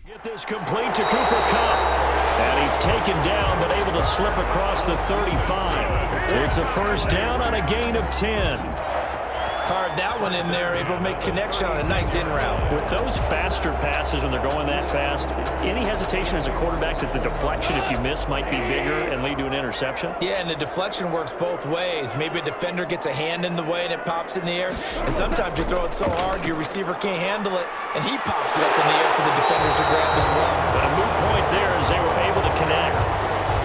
Get this complete to Cooper Kupp. And he's taken down, but able to slip across the 35. It's a first down on a gain of 10. Fired that one in there, able to make connection on a nice in route. With those faster passes when they're going that fast, any hesitation as a quarterback that the deflection, if you miss, might be bigger and lead to an interception? Yeah, and the deflection works both ways. Maybe a defender gets a hand in the way and it pops in the air. And sometimes you throw it so hard your receiver can't handle it, and he pops it up in the air for the defenders to grab as well. But a moot point there as they were able to connect.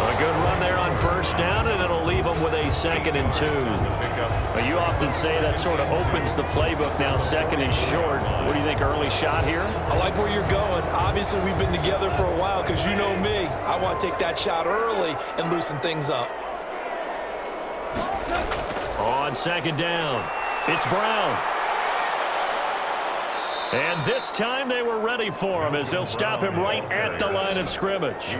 A good run there on first down, and it'll leave them with a 2nd and 2. Well, you often say that sort of opens the playbook now, 2nd and short. What do you think, early shot here? I like where you're going. Obviously, we've been together for a while because you know me. I want to take that shot early and loosen things up. On 2nd down, it's Brown. And this time they were ready for him as they'll stop him right at the line of scrimmage.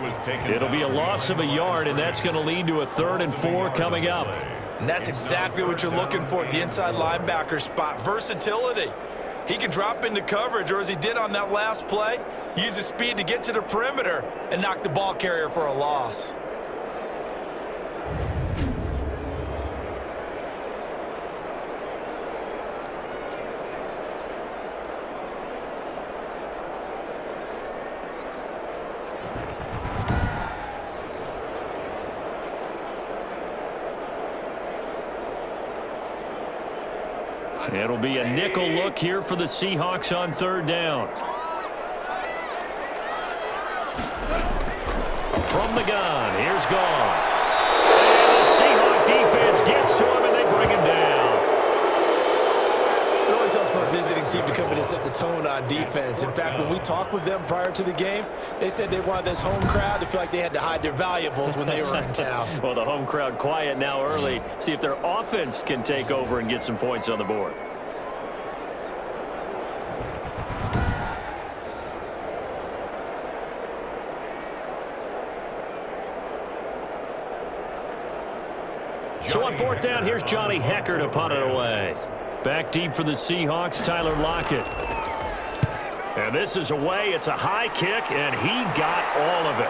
It'll be a loss of a yard, and that's going to lead to a 3rd and 4 coming up. And that's exactly what you're looking for at the inside linebacker spot. Versatility. He can drop into coverage, or as he did on that last play, use his speed to get to the perimeter and knock the ball carrier for a loss. It'll be a nickel look here for the Seahawks on 3rd down. From the gun, here's Goff. And the Seahawk defense gets to him, and they bring him down. It always helps for a visiting team to come in and set the tone on defense. In fact, when we talked with them prior to the game, they said they wanted this home crowd to feel like they had to hide their valuables when they were in town. Well, the home crowd quiet now early. See if their offense can take over and get some points on the board. So on 4th down, here's Johnny Hecker to punt it away. Back deep for the Seahawks, Tyler Lockett. And this is away. It's a high kick, and he got all of it.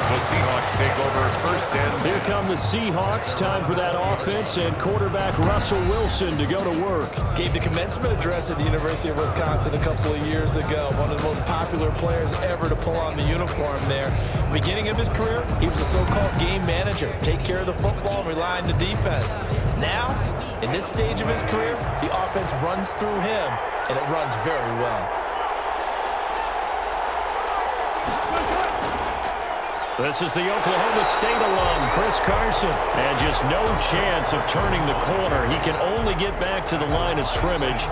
The Seahawks take over 1st and 10. Here come the Seahawks. Time for that offense, and quarterback Russell Wilson to go to work. Gave the commencement address at the University of Wisconsin a couple of years ago. One of the most popular players ever to pull on the uniform there. Beginning of his career, he was a so-called game manager. Take care of the football and rely on the defense. Now, in this stage of his career, the offense runs through him, and it runs very well. This is the Oklahoma State alum, Chris Carson. And just no chance of turning the corner. He can only get back to the line of scrimmage.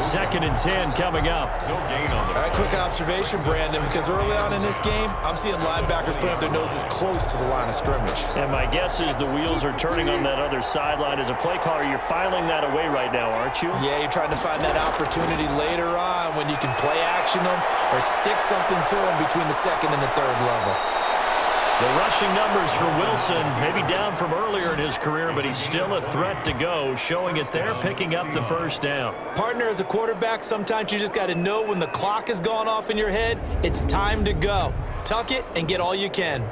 2nd and 10 coming up. No gain on the All right, quick observation, Brandon, because early on in this game, I'm seeing linebackers putting up their noses close to the line of scrimmage. And my guess is the wheels are turning on that other sideline. As a play caller, you're filing that away right now, aren't you? Yeah, you're trying to find that opportunity later on when you can play action them or stick something to them between the 2nd and the 3rd level. The rushing numbers for Wilson, maybe down from earlier in his career, but he's still a threat to go, showing it there, picking up the 1st down. Partner, as a quarterback, sometimes you just got to know when the clock has gone off in your head, it's time to go. Tuck it and get all you can.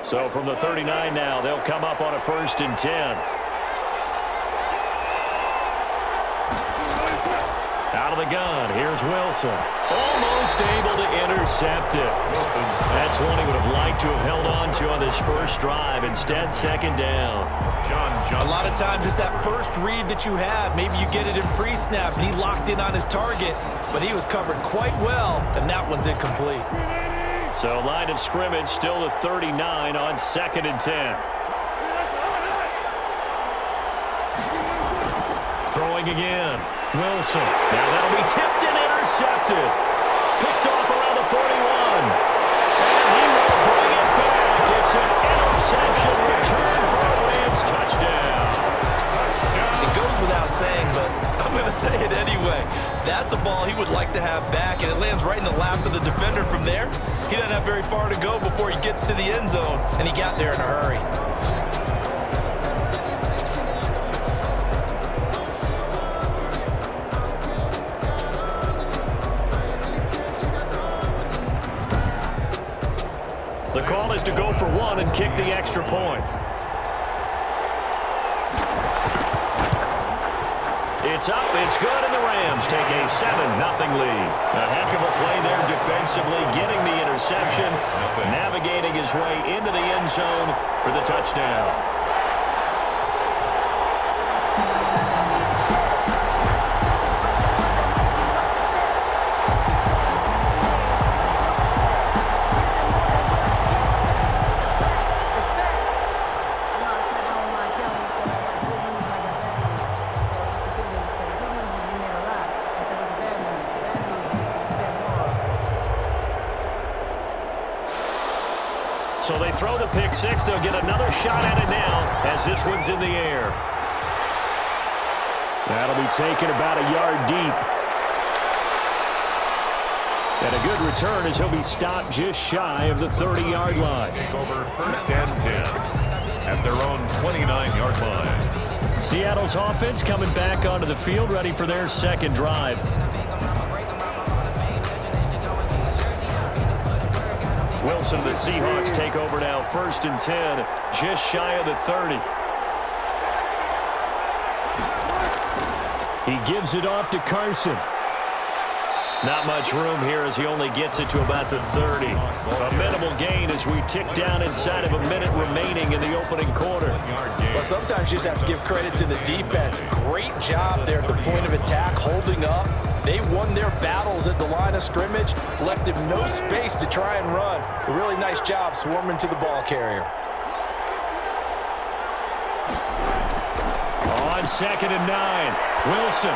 So from the 39 now, they'll come up on a 1st and 10. Out of the gun, here's Wilson. Almost able to intercept it. That's one he would have liked to have held on to on this first drive. Instead, 2nd down. A lot of times it's that first read that you have. Maybe you get it in pre-snap, and he locked in on his target, but he was covered quite well, and that one's incomplete. So line of scrimmage still the 39 on 2nd and 10. Throwing again. Wilson. Now that'll be tipped and intercepted. Picked off around the 41. And he will bring it back. It's an interception return for a Rams touchdown. It goes without saying, but I'm going to say it anyway. That's a ball he would like to have back, and it lands right in the lap of the defender. From there, he doesn't have very far to go before he gets to the end zone, and he got there in a hurry. The call is to go for one and kick the extra point. It's up, it's good, and the Rams take a 7-0 lead. A heck of a play there defensively, getting the interception, navigating his way into the end zone for the touchdown. So they throw the pick six. They'll get another shot at it now as this one's in the air. That'll be taken about a yard deep. And a good return as he'll be stopped just shy of the 30-yard line. Over first and 10 at their own 29-yard line. Seattle's offense coming back onto the field, ready for their second drive. Wilson, the Seahawks take over now, 1st and 10, just shy of the 30. He gives it off to Carson. Not much room here as he only gets it to about the 30. A minimal gain as we tick down inside of a minute remaining in the opening quarter. Well, sometimes you just have to give credit to the defense. Great job there at the point of attack, holding up. They won their battles at the line of scrimmage, left him no space to try and run. A really nice job swarming to the ball carrier. On 2nd and 9, Wilson.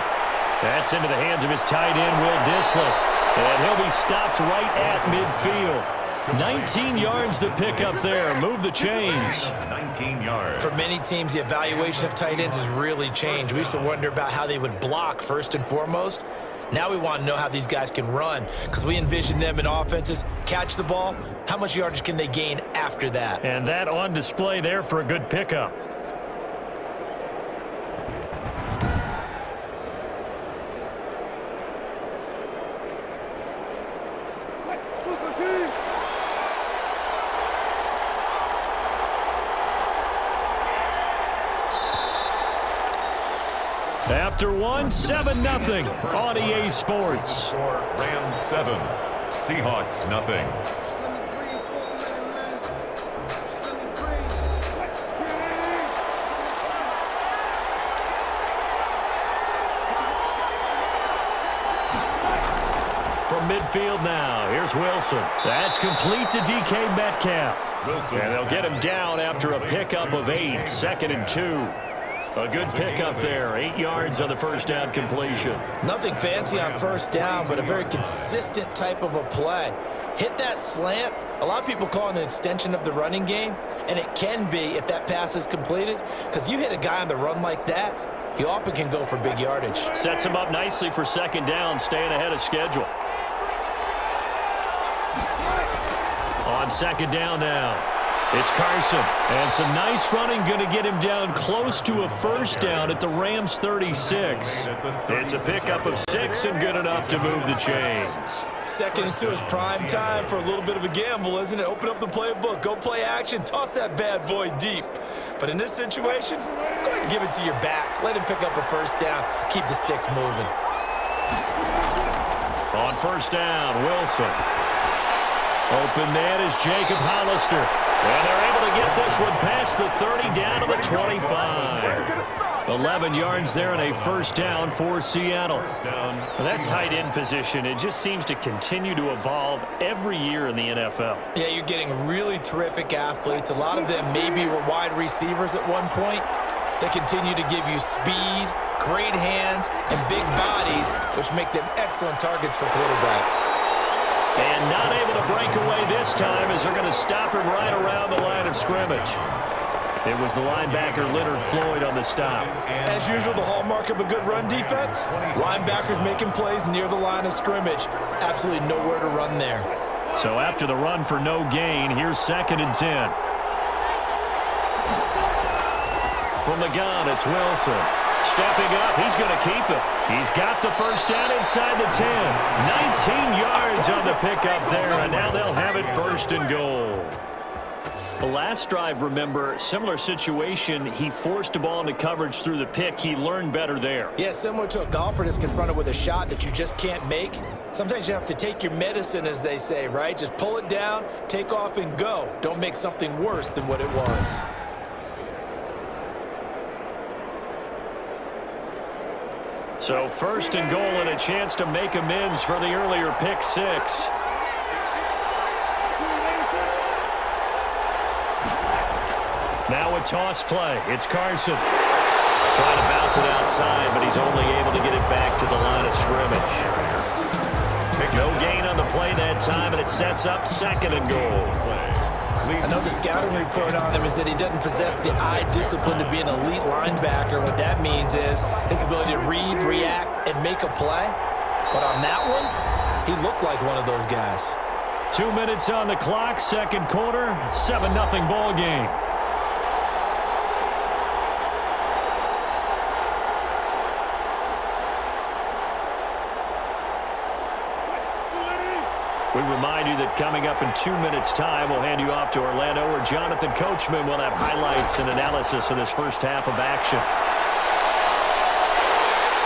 That's into the hands of his tight end, Will Dissly. And he'll be stopped right at midfield. 19 yards to pick up there. Move the chains. 19 yards. For many teams, the evaluation of tight ends has really changed. We used to wonder about how they would block first and foremost. Now we want to know how these guys can run, because we envision them in offenses catch the ball. How much yardage can they gain after that? And that on display there for a good pickup. After one, 7-0 on EA Sports. Rams 7, Seahawks nothing. From midfield now, here's Wilson. That's complete to DK Metcalf. Wilson. And they'll get him down after a pickup of 8, 2nd and 2. A good pickup there, 8 yards on the first down completion. Nothing fancy on first down, but a very consistent type of a play. Hit that slant. A lot of people call it an extension of the running game, and it can be if that pass is completed, because you hit a guy on the run like that, he often can go for big yardage. Sets him up nicely for 2nd down, staying ahead of schedule. On 2nd down now. It's Carson, and some nice running going to get him down close to a first down at the Rams 36. It's a pickup of 6 and good enough to move the chains. 2nd and 2 is prime time for a little bit of a gamble, isn't it? Open up the playbook, go play action, toss that bad boy deep. But in this situation, go ahead and give it to your back. Let him pick up a first down, keep the sticks moving. On 1st down, Wilson. Open man is Jacob Hollister. And they're able to get this one past the 30 down to the 25. 11 yards there and a first down for Seattle. That tight end position, it just seems to continue to evolve every year in the NFL. Yeah, you're getting really terrific athletes. A lot of them maybe were wide receivers at one point. They continue to give you speed, great hands, and big bodies, which make them excellent targets for quarterbacks. And not able to break away this time as they're going to stop him right around the line of scrimmage. It was the linebacker Leonard Floyd on the stop. As usual, the hallmark of a good run defense, linebackers making plays near the line of scrimmage. Absolutely nowhere to run there. So after the run for no gain, here's 2nd and 10. From the gun, it's Wilson. Stepping up, he's going to keep it. He's got the first down inside the 10. 19 yards on the pickup there, and now they'll have it 1st and goal. The last drive, remember, similar situation. He forced the ball into coverage through the pick. He learned better there. Yeah, similar to a golfer that's confronted with a shot that you just can't make. Sometimes you have to take your medicine, as they say, right? Just pull it down, take off, and go. Don't make something worse than what it was. So 1st and goal and a chance to make amends for the earlier pick 6. Now a toss play. It's Carson. Trying to bounce it outside, but he's only able to get it back to the line of scrimmage. No gain on the play that time, and it sets up 2nd and goal. I know the scouting report on him is that he doesn't possess the eye discipline to be an elite linebacker. What that means is his ability to read, react, and make a play. But on that one, he looked like one of those guys. 2 minutes on the clock, 2nd quarter, 7-0 ball game. We remind you that coming up in 2 minutes' time, we'll hand you off to Orlando, where Jonathan Coachman will have highlights and analysis of this first half of action.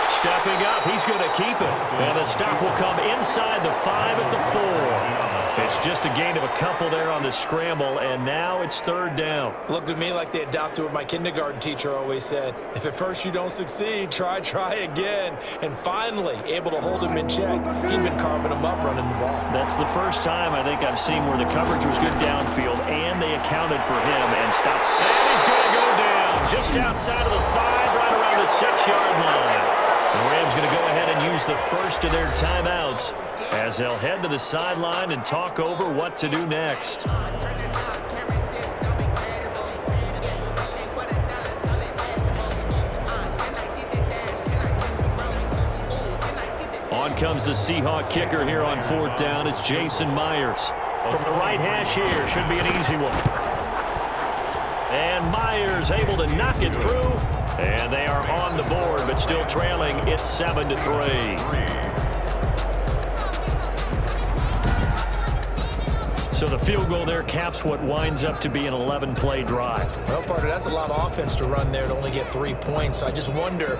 Stepping up, he's going to keep it. And the stop will come inside the 5 at the 4. It's just a gain of a couple there on the scramble, and now it's 3rd down. Looked to me like they adopted what my kindergarten teacher always said. If at first you don't succeed, try again. And finally, able to hold him in check. He'd been carving him up running the ball. That's the first time I think I've seen where the coverage was good downfield, and they accounted for him and stopped. And he's going to go down just outside of the 5, right around the 6-yard line. The Rams going to go ahead and use the first of their timeouts as they'll head to the sideline and talk over what to do next. On comes the Seahawk kicker here on 4th down. It's Jason Myers. From the right hash here, should be an easy one. And Myers able to knock it through. And they are on the board, but still trailing. It's 7-3. So the field goal there caps what winds up to be an 11-play drive. Well, partner, that's a lot of offense to run there to only get 3 points. So I just wonder,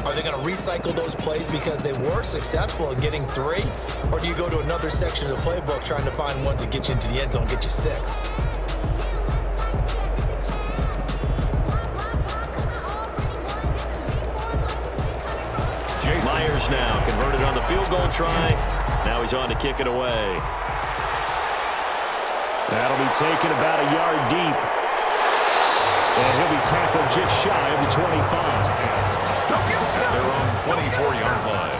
are they going to recycle those plays because they were successful in getting 3? Or do you go to another section of the playbook trying to find ones that get you into the end zone, get you 6? Myers now converted on the field goal try. Now he's on to kick it away. That'll be taken about a yard deep. And he'll be tackled just shy of the 25. At their own 24-yard line.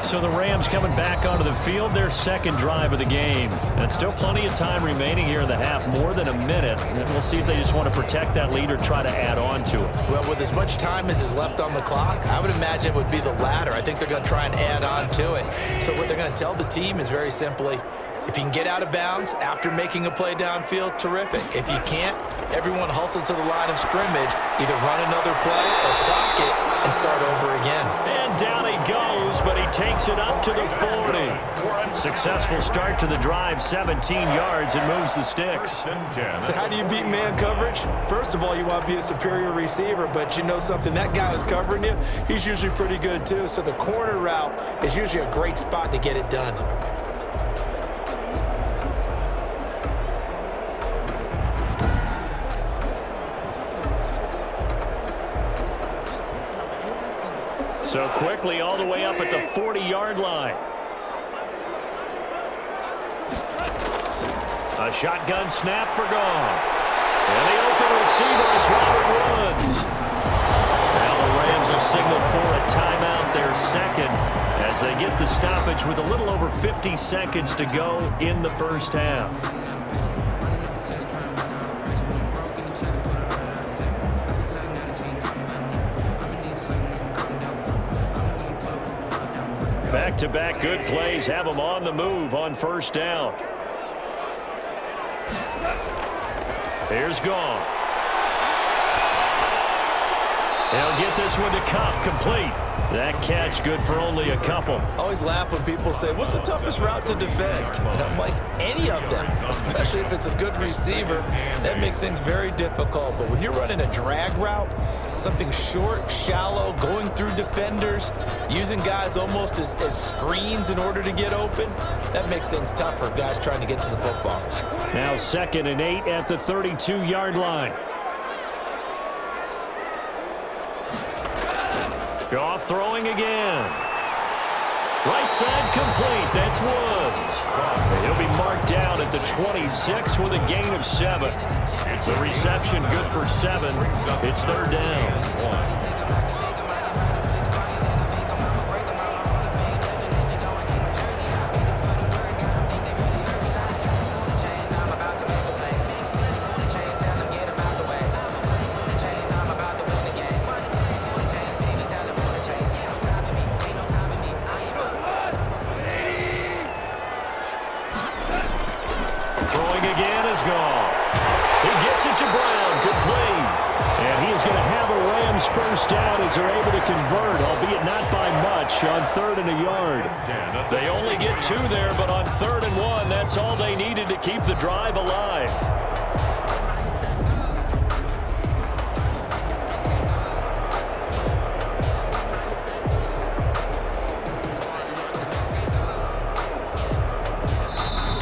So the Rams coming back onto the field, their 2nd drive of the game. And still plenty of time remaining here in the half, more than a minute. And we'll see if they just want to protect that lead or try to add on to it. Well, with as much time as is left on the clock, I would imagine it would be the latter. I think they're going to try and add on to it. So what they're going to tell the team is very simply, if you can get out of bounds after making a play downfield, terrific. If you can't, everyone hustle to the line of scrimmage, either run another play or clock it and start over again. And down he goes, but he takes it up to the 40. Successful start to the drive, 17 yards, and moves the sticks. So how do you beat man coverage? First of all, you want to be a superior receiver, but you know something, that guy who's covering you, he's usually pretty good too. So the corner route is usually a great spot to get it done. So quickly all the way up at the 40-yard line. A shotgun snap for Goff. And the open receiver, it's Robert Woods. Now the Rams will signal for a timeout, their 2nd, as they get the stoppage with a little over 50 seconds to go in the first half. Back-to-back good plays have them on the move on first down. Here's Gone. They'll get this one to Cup, complete. That catch good for only a couple. Always laugh when people say, what's the toughest route to defend? And I'm like, any of them, especially if it's a good receiver. That makes things very difficult. But when you're running a drag route, something short, shallow, going through defenders, using guys almost as screens in order to get open, that makes things tough for guys trying to get to the football. Now 2nd and 8 at the 32-yard line. Goff throwing again. Right side complete. That's Woods. He'll be marked down at the 26 with a gain of 7. The reception good for 7. It's 3rd down. First down as they're able to convert, albeit not by much, on 3rd and a yard. They only get 2 there, but on 3rd and 1, that's all they needed to keep the drive alive.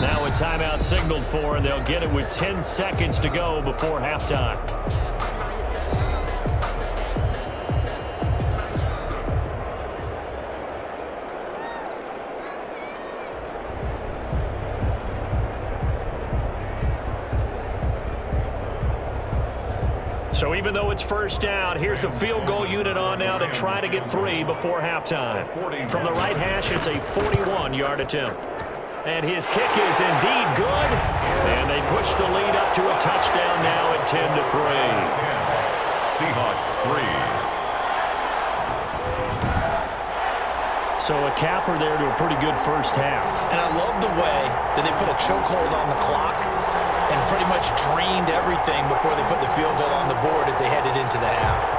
Now a timeout signaled for, and they'll get it with 10 seconds to go before halftime. So even though it's first down, here's the field goal unit on now to try to get 3 before halftime. From the right hash, it's a 41-yard attempt. And his kick is indeed good. And they push the lead up to a touchdown now at 10-3. Seahawks 3. So a capper there to a pretty good first half. And I love the way that they put a chokehold on the clock and pretty much drained everything before they put the field goal on the board as they headed into the half.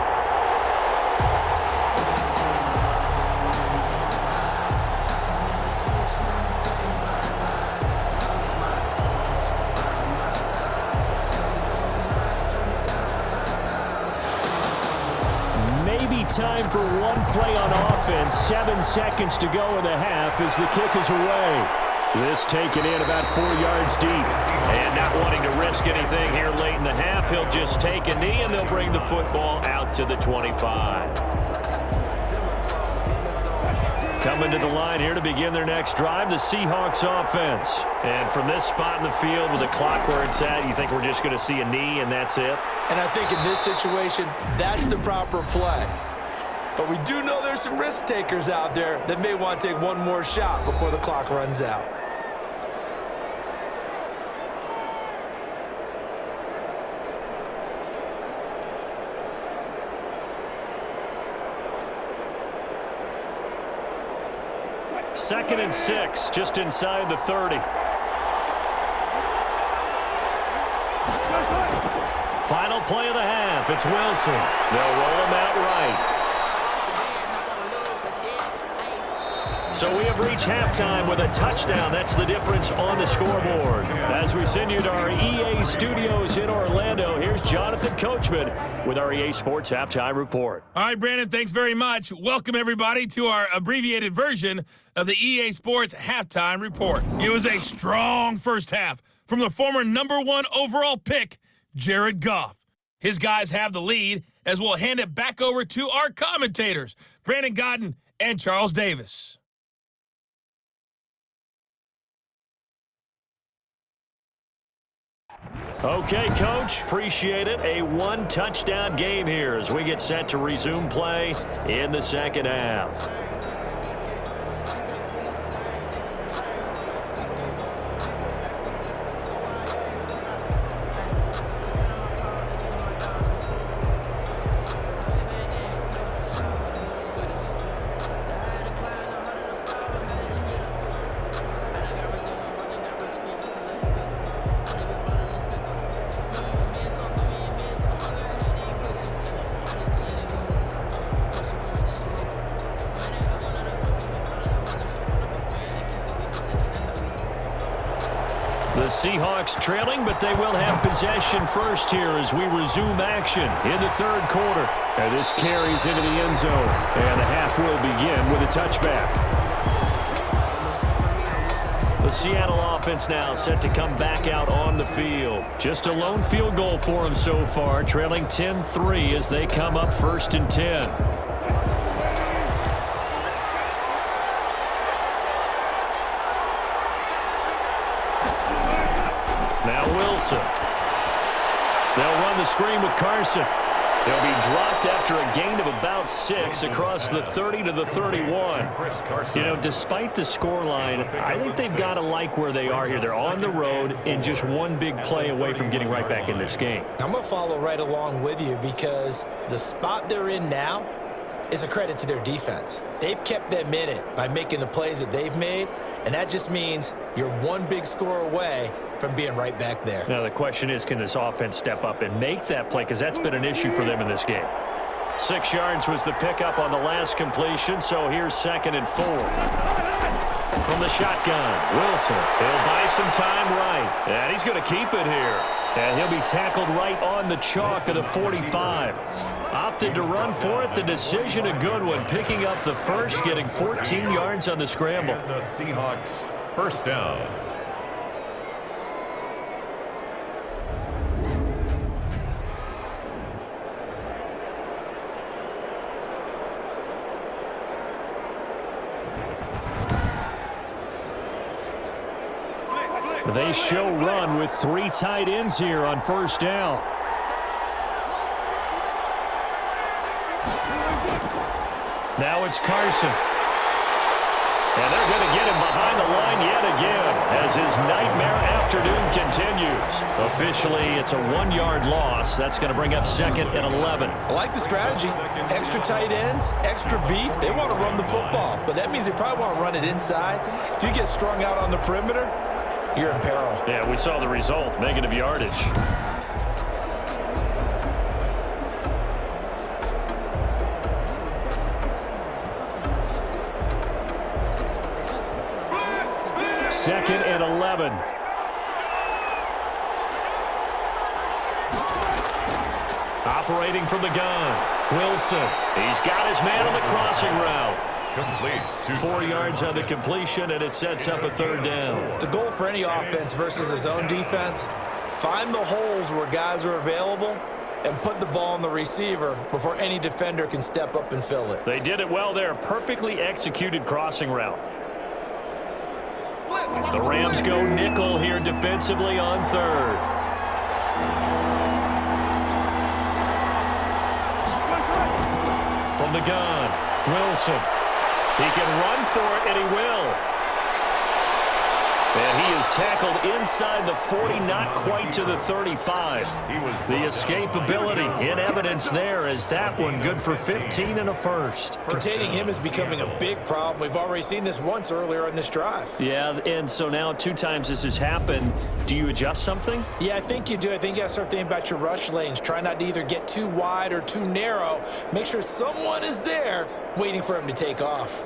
Maybe time for one play on offense. 7 seconds to go in the half as the kick is away. This taken in about 4 yards deep. And not wanting to risk anything here late in the half, he'll just take a knee and they'll bring the football out to the 25. Coming to the line here to begin their next drive, the Seahawks offense. And from this spot in the field with the clock where it's at, you think we're just going to see a knee and that's it? And I think in this situation, that's the proper play. But we do know there's some risk takers out there that may want to take one more shot before the clock runs out. Second and 6, just inside the 30. Final play of the half. It's Wilson. They'll roll him out right. So we have reached halftime with a touchdown. That's the difference on the scoreboard. As we send you to our EA studios in Orlando, here's Jonathan Coachman with our EA Sports Halftime Report. All right, Brandon, thanks very much. Welcome, everybody, to our abbreviated version of the EA Sports Halftime Report. It was a strong first half from the former #1 overall pick, Jared Goff. His guys have the lead as we'll hand it back over to our commentators, Brandon Godden and Charles Davis. Okay, Coach, appreciate it. A one-touchdown game here as we get set to resume play in the second half. The Seahawks trailing, but they will have possession first here as we resume action in the third quarter. And this carries into the end zone. And the half will begin with a touchback. The Seattle offense now set to come back out on the field. Just a lone field goal for them so far, trailing 10-3 as they come up 1st and 10. Now Wilson. They'll run the screen with Carson. He'll be dropped after a gain of about 6 across the 30 to the 31. You know, despite the scoreline, I think they've got to like where they are here. They're on the road and just one big play away from getting right back in this game. I'm going to follow right along with you because the spot they're in now is a credit to their defense. They've kept them in it by making the plays that they've made, and that just means you're one big score away from being right back there. Now the question is, can this offense step up and make that play? Because that's been an issue for them in this game. 6 yards was the pickup on the last completion, so here's 2nd and 4. From the shotgun, Wilson. He'll buy some time right, and he's going to keep it here. And he'll be tackled right on the chalk of the 45. Opted to run for it. The decision a good one. Picking up the first, getting 14 yards on the scramble. The Seahawks first down. They show run with 3 tight ends here on 1st down. Now it's Carson. And they're going to get him behind the line yet again as his nightmare afternoon continues. Officially, it's a 1-yard loss. That's going to bring up 2nd and 11. I like the strategy. Extra tight ends, extra beef. They want to run the football, but that means they probably want to run it inside. If you get strung out on the perimeter, you're in peril. Yeah, we saw the result, negative yardage. Second and 11. Operating from the gun, Wilson. He's got his man on the crossing route. Complete. 4 yards on the completion, and it sets up a 3rd down. The goal for any offense versus his own defense, find the holes where guys are available and put the ball on the receiver before any defender can step up and fill it. They did it well there. Perfectly executed crossing route. The Rams go nickel here defensively on 3rd. From the gun, Wilson. He can run for it, and he will. And he is tackled inside the 40, not quite to the 35. The escapability in evidence there as that one good for 15 and a first. Containing him is becoming a big problem. We've already seen this once earlier in this drive. Yeah, and so now 2 times this has happened. Do you adjust something? Yeah, I think you do. I think you got to start thinking about your rush lanes. Try not to either get too wide or too narrow. Make sure someone is there waiting for him to take off.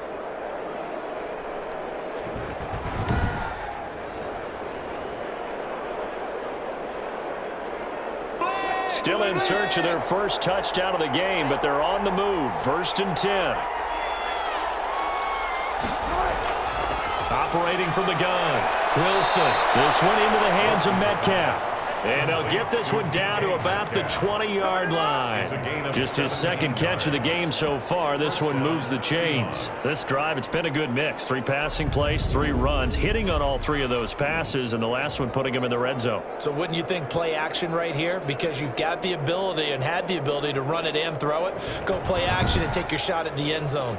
Still in search of their first touchdown of the game, but they're on the move. 1st and 10. Operating from the gun, Wilson. This one into the hands of Metcalf. And he'll get this one down to about the 20-yard line. Just his 2nd catch of the game so far. This one moves the chains. This drive, it's been a good mix. 3 passing plays, 3 runs, hitting on all 3 of those passes, and the last one putting him in the red zone. So wouldn't you think play action right here? Because you've got the ability and had the ability to run it and throw it. Go play action and take your shot at the end zone.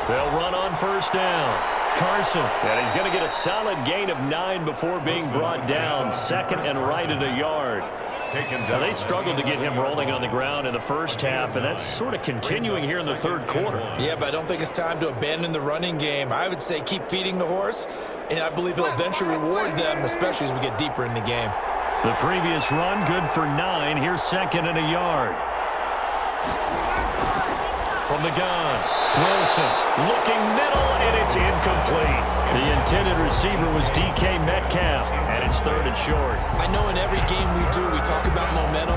They'll run on 1st down. Carson. And he's going to get a solid gain of 9 before being brought down. 2nd and right at a yard. Now, they struggled to get him rolling on the ground in the first half, and that's sort of continuing here in the 3rd quarter. Yeah, but I don't think it's time to abandon the running game. I would say keep feeding the horse, and I believe he'll eventually reward them, especially as we get deeper in the game. The previous run, good for 9. Here's second and a yard. From the gun, Wilson looking middle, and it's incomplete. The intended receiver was DK Metcalf, and it's third and short. I know in every game we do, we talk about momentum.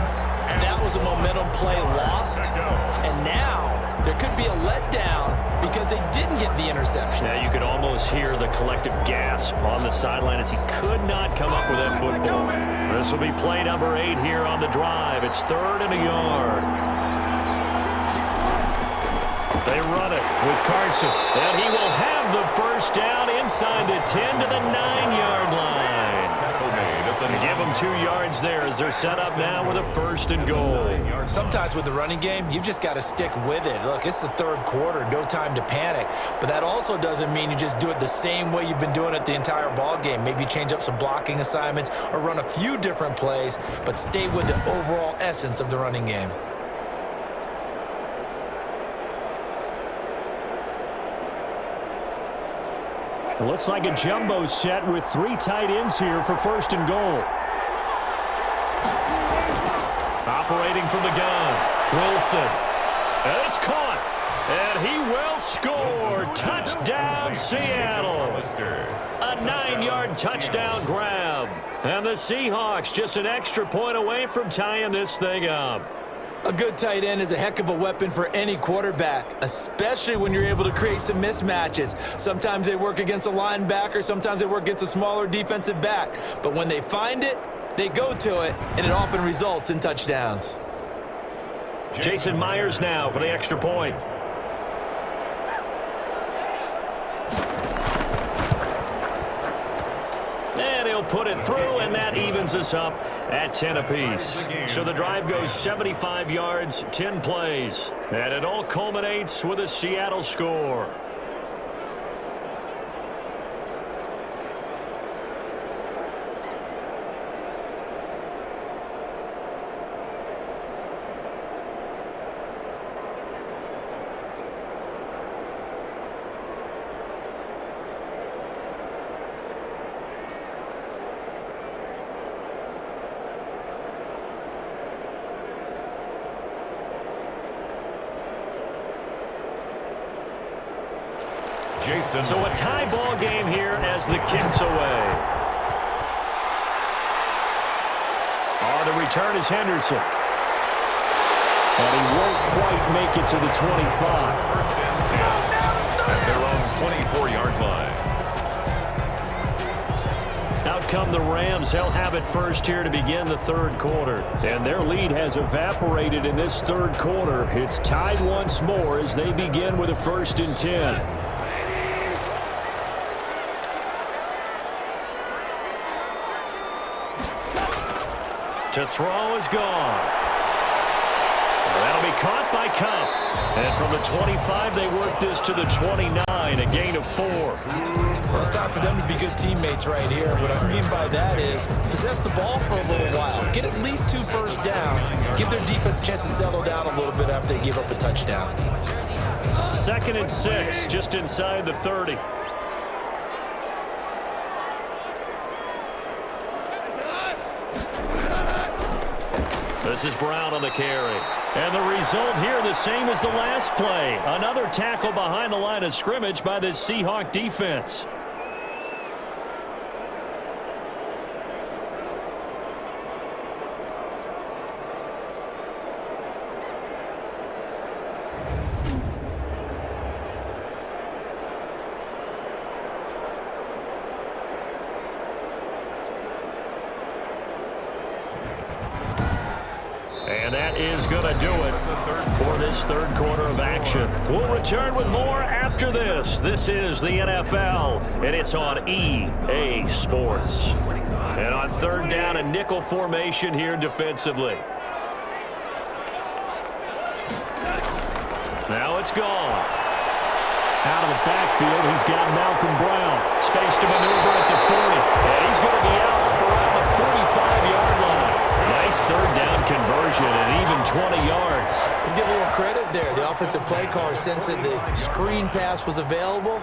That was a momentum play lost, and now there could be a letdown because they didn't get the interception. Now you could almost hear the collective gasp on the sideline as he could not come up with that football. This will be play number 8 here on the drive. It's third and a yard. They run it with Carson, and he will have the first down inside the 10 to the 9-yard line. Give them 2 yards there as they're set up now with a first and goal. Sometimes with the running game, you've just got to stick with it. Look, it's the third quarter, no time to panic. But that also doesn't mean you just do it the same way you've been doing it the entire ball game. Maybe change up some blocking assignments or run a few different plays, but stay with the overall essence of the running game. It looks like a jumbo set with 3 tight ends here for first and goal. Operating from the gun, Wilson. And it's caught. And he will score. Touchdown, Seattle. A 9-yard touchdown grab. And the Seahawks just an extra point away from tying this thing up. A good tight end is a heck of a weapon for any quarterback, especially when you're able to create some mismatches. Sometimes they work against a linebacker, sometimes they work against a smaller defensive back. But when they find it, they go to it, and it often results in touchdowns. Jason Myers now for the extra point. And he'll put it through, and that evens us up at 10 apiece. So the drive goes 75 yards, 10 plays. And it all culminates with a Seattle score. So a tie ball game here as the kick's away. On the return is Henderson. And he won't quite make it to the 25. First and 10 at their own 24-yard line. Out come the Rams. They'll have it first here to begin the third quarter. And their lead has evaporated in this third quarter. It's tied once more as they begin with a first and 10. To throw is Goff. That'll be caught by Cup. And from the 25, they work this to the 29, a gain of 4. Well, it's time for them to be good teammates right here. What I mean by that is possess the ball for a little while. Get at least 2 first downs. Give their defense a chance to settle down a little bit after they give up a touchdown. 2nd and 6, just inside the 30. This is Brown on the carry. And the result here the same as the last play. Another tackle behind the line of scrimmage by this Seahawk defense. And that is going to do it for this third quarter of action. We'll return with more after this. This is the NFL, and it's on EA Sports. And on third down, a nickel formation here defensively. Now it's Goff. Out of the backfield, he's got Malcolm Brown. Space to maneuver at the 40. And he's going to be out around the 45-yard line. Nice third down conversion. conversion and even 20 yards. Let's give a little credit there. The offensive play caller sensed that the screen pass was available.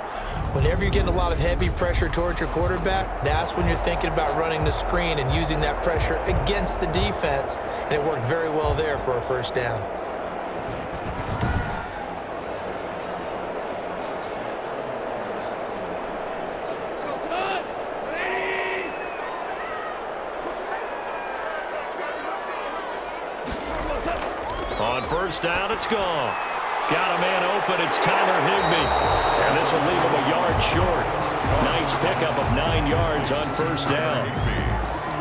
Whenever you're getting a lot of heavy pressure towards your quarterback, that's when you're thinking about running the screen and using that pressure against the defense. And it worked very well there for a first down. On first down, it's gone. Got a man open. It's Tyler Higbee. And this will leave him a yard short. Nice pickup of 9 yards on first down.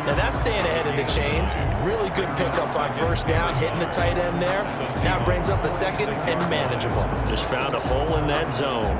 Now that's staying ahead of the chains. Really good pickup on first down, hitting the tight end there. Now it brings up a second and manageable. Just found a hole in that zone.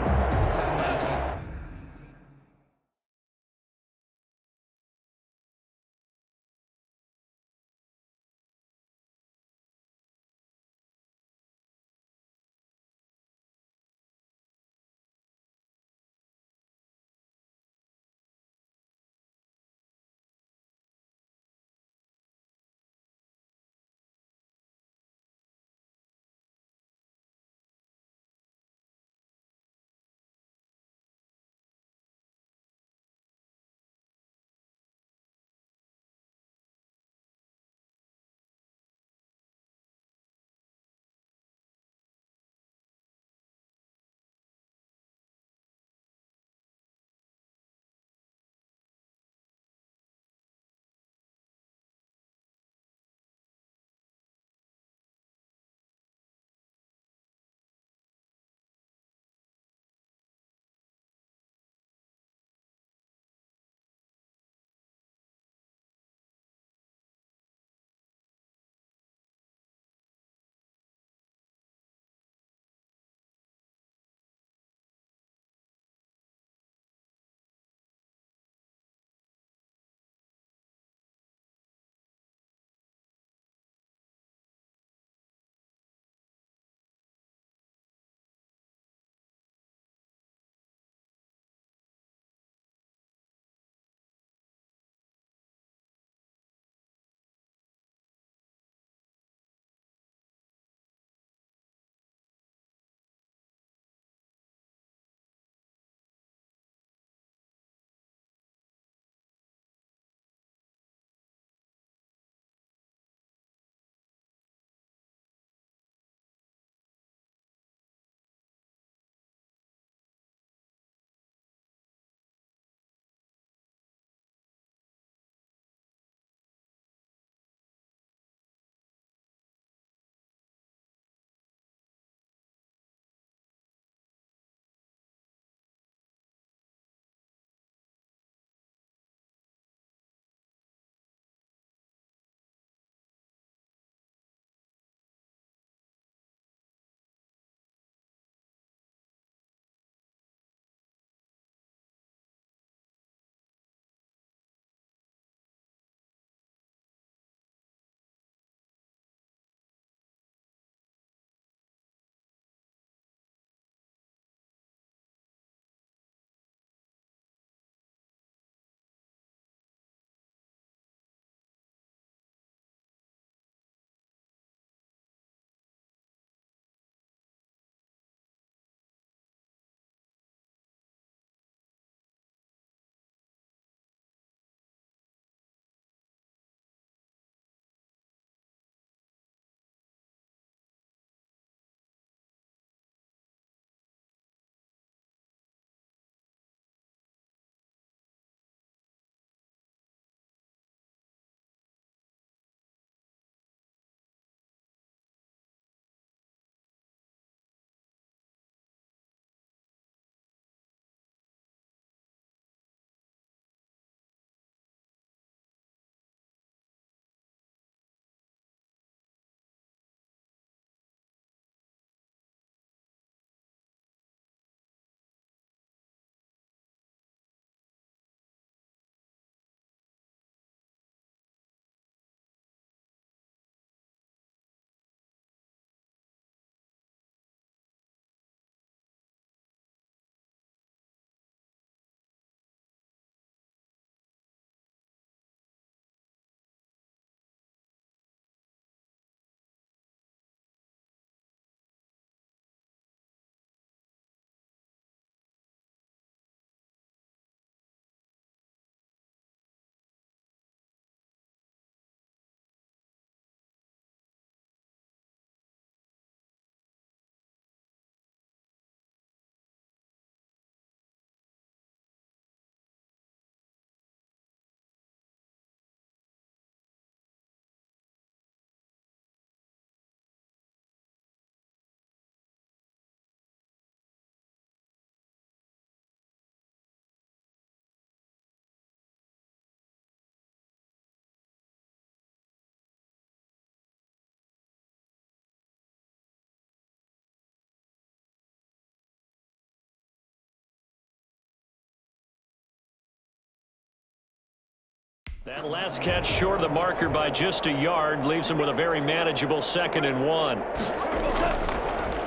That last catch short of the marker by just a yard leaves him with a very manageable 2nd and 1.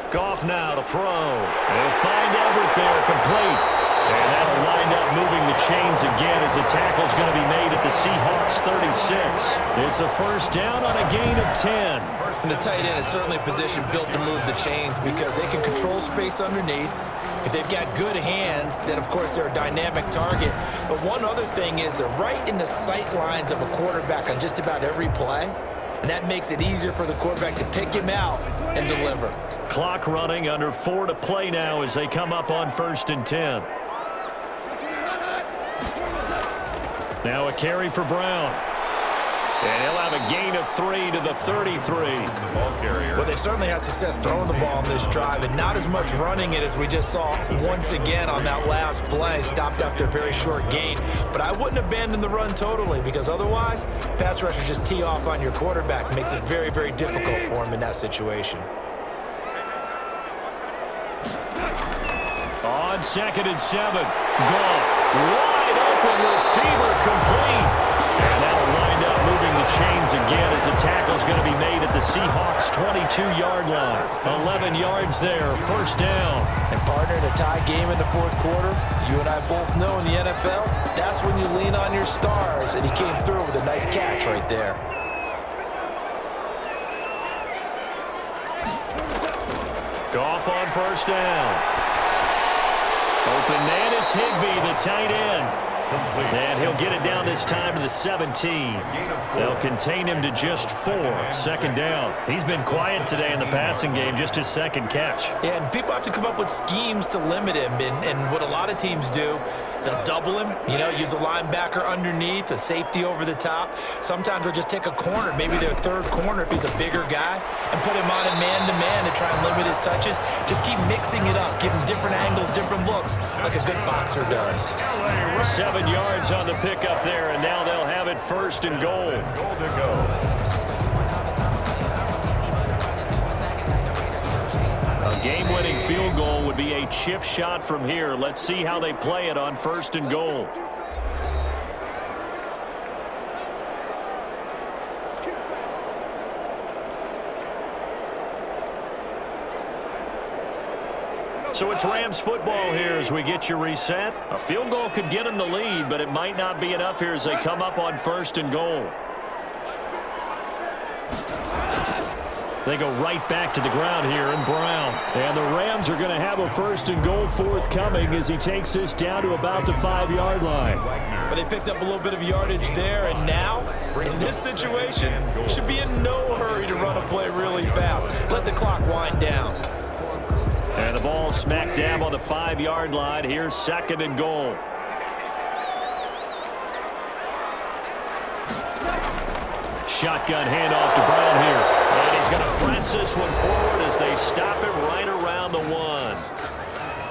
Goff now to throw. They'll find Everett there, complete. And that'll wind up moving the chains again as the tackle's going to be made at the Seahawks 36. It's a first down on a gain of 10. And the tight end is certainly a position built to move the chains because they can control space underneath. If they've got good hands, then, of course, they're a dynamic target. But one other thing is they're right in the sight lines of a quarterback on just about every play, and that makes it easier for the quarterback to pick him out and deliver. Clock running, under 4 to play now as they come up on 1st and 10. Now a carry for Brown. And he'll have a gain of 3 to the 33. Well, they've certainly had success throwing the ball on this drive and not as much running it as we just saw once again on that last play. Stopped after a very short gain. But I wouldn't abandon the run totally because otherwise, pass rushers just tee off on your quarterback. Makes it very, very difficult for him in that situation. On 2nd and 7, Goff, wide open receiver, complete. And that'll wind up moving the chains again as the tackle's going to be made at the Seahawks 22-yard line. 11 yards there, first down. And partner, in a tie game in the 4th quarter, you and I both know in the NFL, that's when you lean on your stars, and he came through with a nice catch right there. Goff on first down. Open man is Higbee, the tight end. And he'll get it down this time to the 17. They'll contain him to just 4. 2nd down. He's been quiet today in the passing game, just his 2nd catch. Yeah, and people have to come up with schemes to limit him. And what a lot of teams do, they'll double him, use a linebacker underneath, a safety over the top. Sometimes they'll just take a corner, maybe their 3rd corner if he's a bigger guy, and put him on a man-to-man to try and limit his touches. Just keep mixing it up, give him different angles, different looks, like a good boxer does. 7 yards on the pickup there, and now they'll have it 1st and goal. A game-winning field goal would be a chip shot from here. Let's see how they play it on 1st and goal. So it's Rams football here as we get you reset. A field goal could get them the lead, but it might not be enough here as they come up on 1st and goal. They go right back to the ground here in Brown. And the Rams are going to have a 1st and goal forthcoming as he takes this down to about the 5-yard line. But they picked up a little bit of yardage there, and now, in this situation, should be in no hurry to run a play really fast. Let the clock wind down. And the ball smack dab on the 5-yard line. Here's 2nd and goal. Shotgun handoff to Brown here. And he's going to press this one forward as they stop it right around the 1.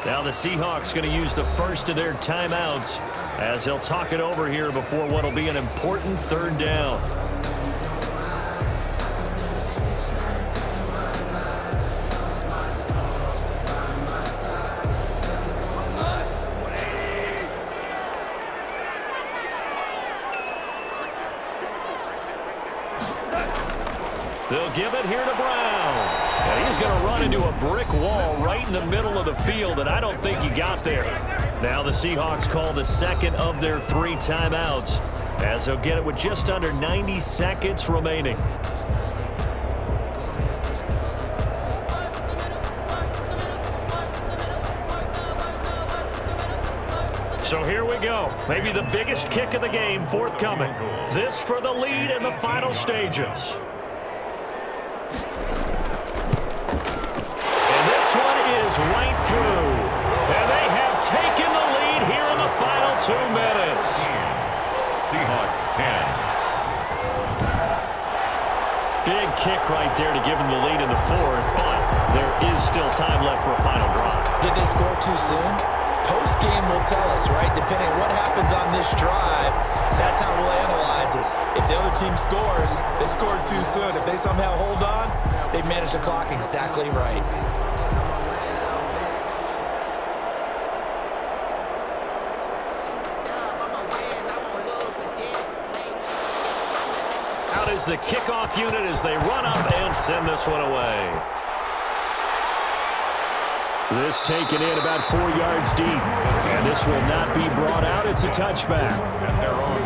Now the Seahawks going to use the first of their timeouts as they'll talk it over here before what will be an important 3rd down. They'll give it here to Brown. And he's going to run into a brick wall right in the middle of the field, and I don't think he got there. Now the Seahawks call the 2nd of their 3 timeouts as they'll get it with just under 90 seconds remaining. So here we go. Maybe the biggest kick of the game forthcoming. This for the lead in the final stages. Right through. And they have taken the lead here in the final 2 minutes. Seahawks 10. Big kick right there to give them the lead in the 4th, but there is still time left for a final drive. Did they score too soon? Post-game will tell us, right? Depending on what happens on this drive, that's how we'll analyze it. If the other team scores, they scored too soon. If they somehow hold on, they managed the clock exactly right. That is the kickoff unit as they run up and send this one away. This taken in about 4 yards deep. And this will not be brought out. It's a touchback. At their own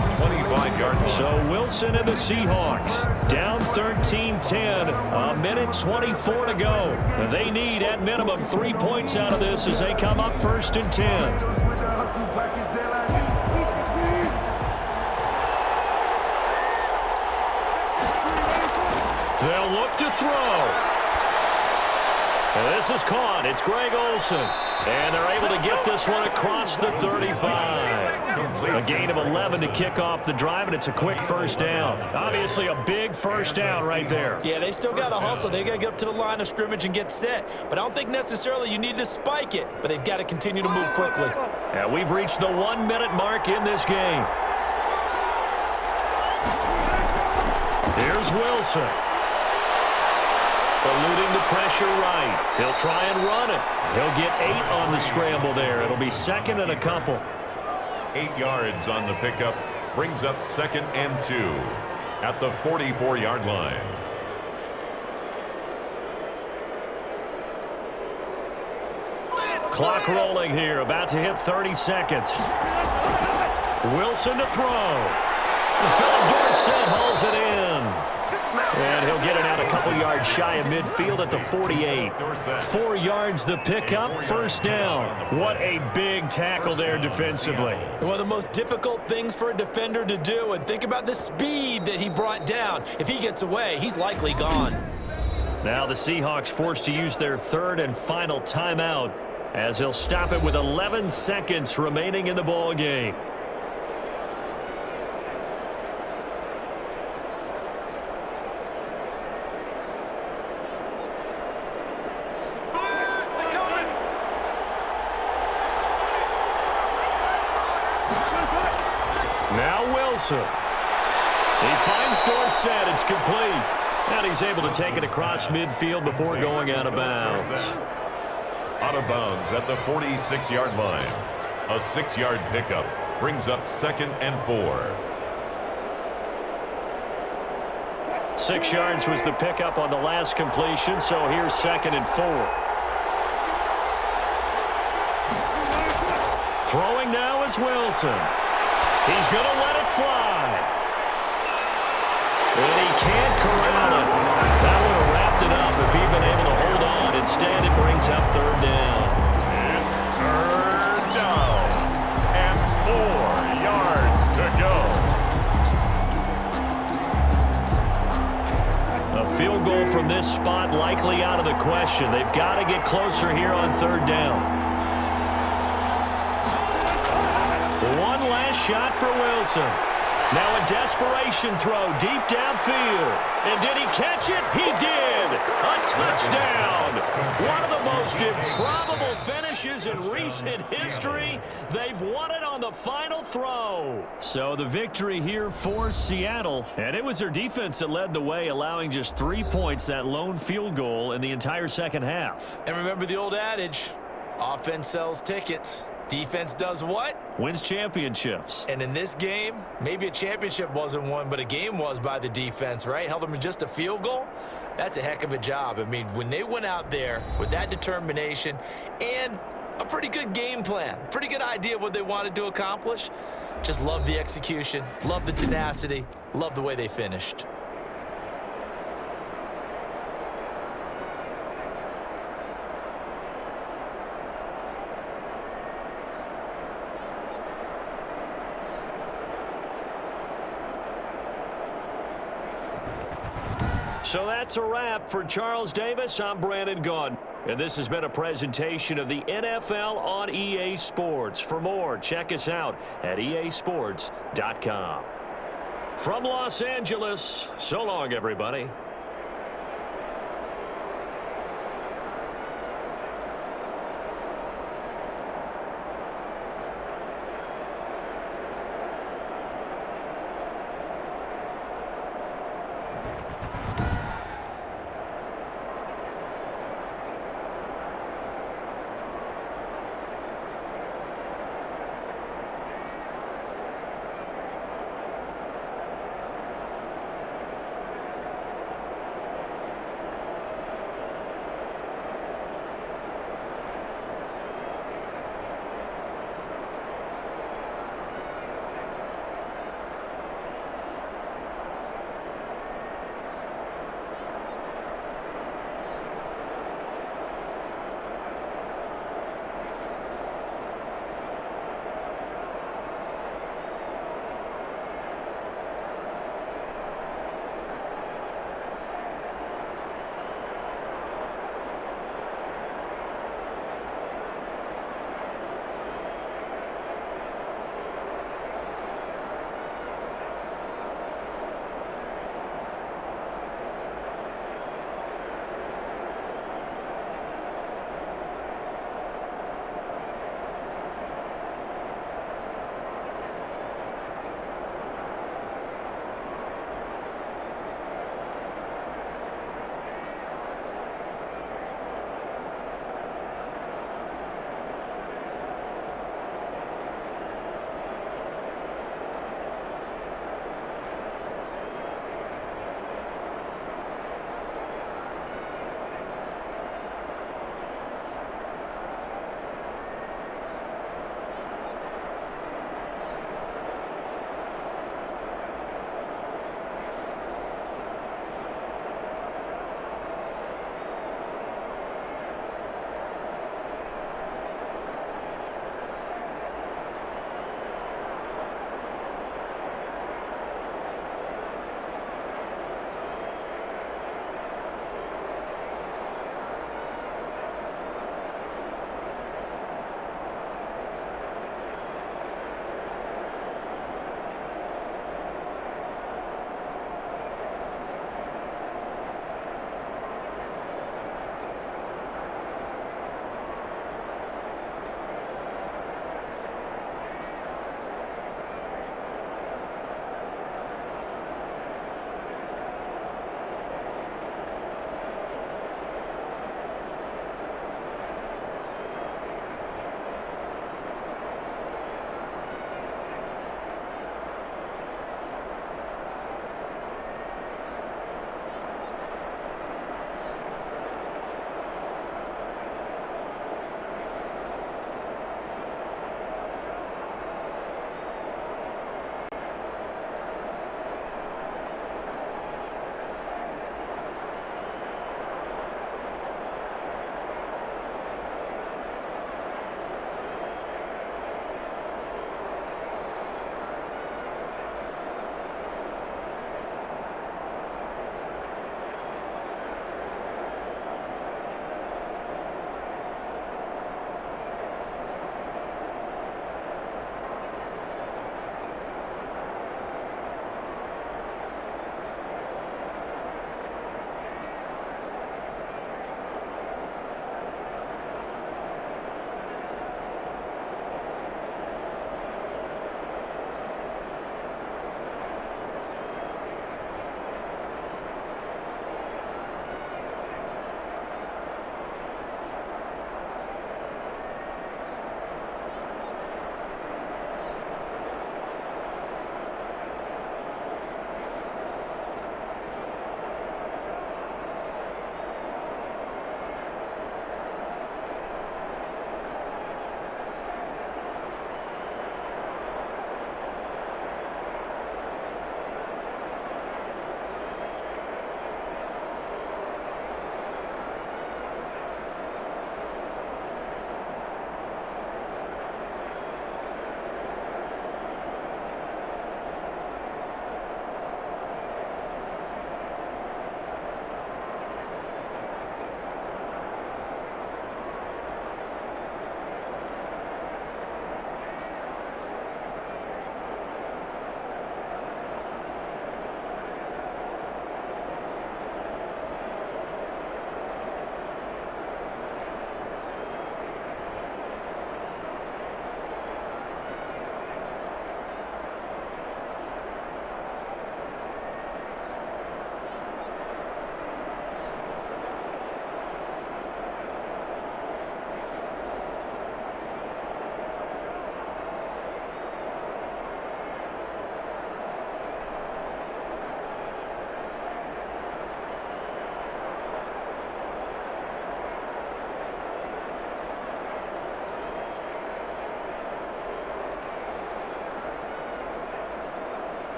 25-yard line. So Wilson and the Seahawks down 13-10. A minute 24 to go. They need at minimum 3 points out of this as they come up 1st and 10. They'll look to throw. And this is caught. It's Greg Olsen. And they're able to get this one across the 35. A gain of 11 to kick off the drive, and it's a quick first down. Obviously a big first down right there. Yeah, they still got to hustle. They got to get up to the line of scrimmage and get set. But I don't think necessarily you need to spike it. But they've got to continue to move quickly. And we've reached the 1-minute mark in this game. Here's Wilson. Eluding the pressure right. He'll try and run it. He'll get 8 on the scramble there. It'll be 2nd and a couple. 8 yards on the pickup. Brings up 2nd and 2 at the 44-yard line. Clock rolling here. About to hit 30 seconds. Wilson to throw. Philip Dorsett hauls it in. And he'll get it out a couple yards shy of midfield at the 48. 4 yards the pickup, first down. What a big tackle there defensively. One of the most difficult things for a defender to do. And think about the speed that he brought down. If he gets away, he's likely gone. Now the Seahawks forced to use their 3rd and final timeout as they'll stop it with 11 seconds remaining in the ball game. He finds Dorsett. It's complete. And he's able to take it across midfield before going out of bounds. Out of bounds at the 46-yard line. A 6-yard pickup brings up 2nd and 4. 6 yards was the pickup on the last completion, so here's 2nd and 4. Throwing now is Wilson. He's going to let it fly. And he can't corral it. That would have wrapped it up if he'd been able to hold on. Instead, it brings up 3rd down. It's 3rd down. And 4 yards to go. A field goal from this spot likely out of the question. They've got to get closer here on 3rd down. One last shot for Wilson. Now a desperation throw deep downfield. And did he catch it? He did. A touchdown. One of the most improbable finishes in recent history. They've won it on the final throw. So the victory here for Seattle. And it was their defense that led the way, allowing just 3 points, that lone field goal in the entire second half. And remember the old adage, offense sells tickets. Defense does what? Wins championships. And in this game, maybe a championship wasn't won, but a game was by the defense, right? Held them to just a field goal. That's a heck of a job. I mean, when they went out there with that determination and a pretty good game plan, pretty good idea of what they wanted to accomplish, just love the execution, love the tenacity, love the way they finished. So that's a wrap for Charles Davis. I'm Brandon Gunn. And this has been a presentation of the NFL on EA Sports. For more, check us out at easports.com. From Los Angeles, so long, everybody.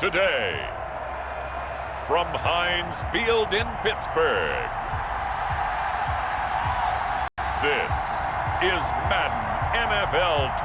today. From Heinz Field in Pittsburgh, this is Madden NFL